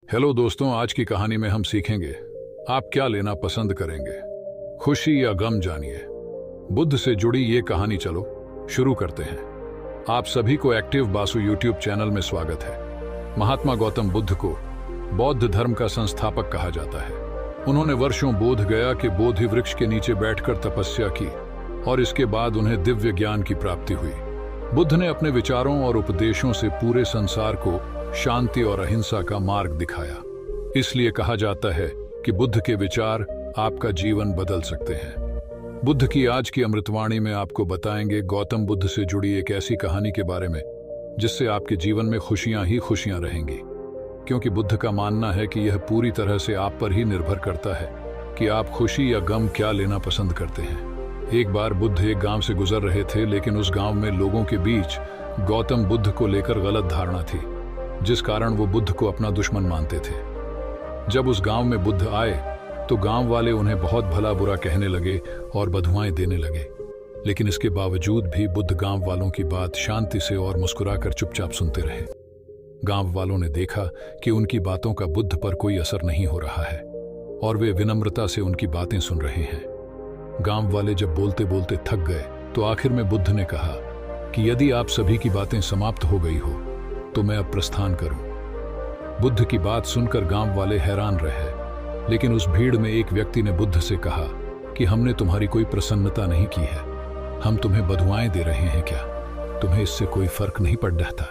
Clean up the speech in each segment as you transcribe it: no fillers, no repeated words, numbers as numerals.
Hello दोस्तों, आज की कहानी में हम सीखेंगे आप क्या लेना पसंद करेंगे, खुशी या गम। जानिए बुद्ध से जुड़ी ये कहानी। चलो शुरू करते हैं। आप सभी को एक्टिव बासु यूट्यूब चैनल में स्वागत है। महात्मा गौतम बुद्ध को बौद्ध धर्म का संस्थापक कहा जाता है। उन्होंने वर्षों बोध गया के बोधि वृक्ष के नीचे बैठकर तपस्या की और इसके बाद उन्हें दिव्य ज्ञान की प्राप्ति हुई। बुद्ध ने अपने विचारों और उपदेशों से पूरे संसार को शांति और अहिंसा का मार्ग दिखाया। इसलिए कहा जाता है कि बुद्ध के विचार आपका जीवन बदल सकते हैं। बुद्ध की आज की अमृतवाणी में आपको बताएंगे गौतम बुद्ध से जुड़ी एक ऐसी कहानी के बारे में जिससे आपके जीवन में खुशियां ही खुशियां रहेंगी, क्योंकि बुद्ध का मानना है कि यह पूरी तरह से आप पर ही निर्भर करता है कि आप खुशी या गम क्या लेना पसंद करते हैं। एक बार बुद्ध एक गांव से गुजर रहे थे, लेकिन उस गांव में लोगों के बीच गौतम बुद्ध को लेकर गलत धारणा थी, जिस कारण वो बुद्ध को अपना दुश्मन मानते थे। जब उस गांव में बुद्ध आए तो गांव वाले उन्हें बहुत भला बुरा कहने लगे और बधुआएं देने लगे, लेकिन इसके बावजूद भी बुद्ध गांव वालों की बात शांति से और मुस्कुराकर चुपचाप सुनते रहे। गांव वालों ने देखा कि उनकी बातों का बुद्ध पर कोई असर नहीं हो रहा है और वे विनम्रता से उनकी बातें सुन रहे हैं। गांव वाले जब बोलते बोलते थक गए तो आखिर में बुद्ध ने कहा कि यदि आप सभी की बातें समाप्त हो गई हो तो मैं अब प्रस्थान करूं। बुद्ध की बात सुनकर गांव वाले हैरान रहे, लेकिन उस भीड़ में एक व्यक्ति ने बुद्ध से कहा कि हमने तुम्हारी कोई प्रसन्नता नहीं की है, हम तुम्हें बधुआएं दे रहे हैं, क्या तुम्हें इससे कोई फर्क नहीं पड़ रहा था?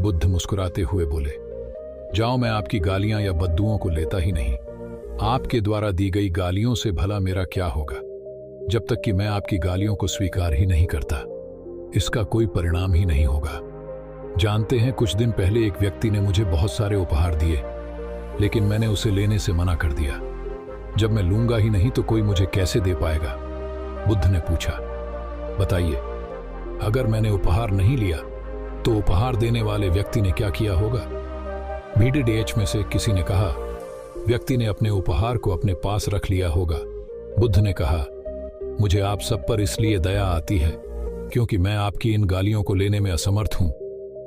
बुद्ध मुस्कुराते हुए बोले, जाओ, मैं आपकी गालियां या बद्दुओं को लेता ही नहीं। आपके द्वारा दी गई गालियों से भला मेरा क्या होगा, जब तक कि मैं आपकी गालियों को स्वीकार ही नहीं करता, इसका कोई परिणाम ही नहीं होगा। जानते हैं, कुछ दिन पहले एक व्यक्ति ने मुझे बहुत सारे उपहार दिए, लेकिन मैंने उसे लेने से मना कर दिया। जब मैं लूंगा ही नहीं तो कोई मुझे कैसे दे पाएगा? बुद्ध ने पूछा, बताइए, अगर मैंने उपहार नहीं लिया तो उपहार देने वाले व्यक्ति ने क्या किया होगा? भीड़ में से किसी ने कहा, व्यक्ति ने अपने उपहार को अपने पास रख लिया होगा। बुद्ध ने कहा, मुझे आप सब पर इसलिए दया आती है क्योंकि मैं आपकी इन गालियों को लेने में असमर्थ हूं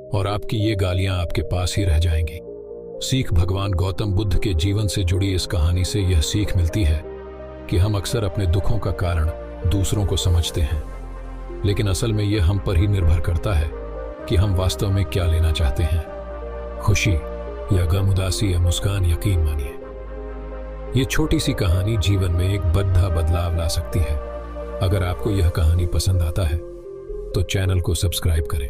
और आपकी ये गालियां आपके पास ही रह जाएंगी। सीख भगवान गौतम बुद्ध के जीवन से जुड़ी इस कहानी से यह सीख मिलती है कि हम अक्सर अपने दुखों का कारण दूसरों को समझते हैं, लेकिन असल में यह हम पर ही निर्भर करता है कि हम वास्तव में क्या लेना चाहते हैं, खुशी या गम, उदासी या मुस्कान। यकीन मानिए, ये छोटी सी कहानी जीवन में एक बड़ा बदलाव ला सकती है। अगर आपको यह कहानी पसंद आता है तो चैनल को सब्सक्राइब करें।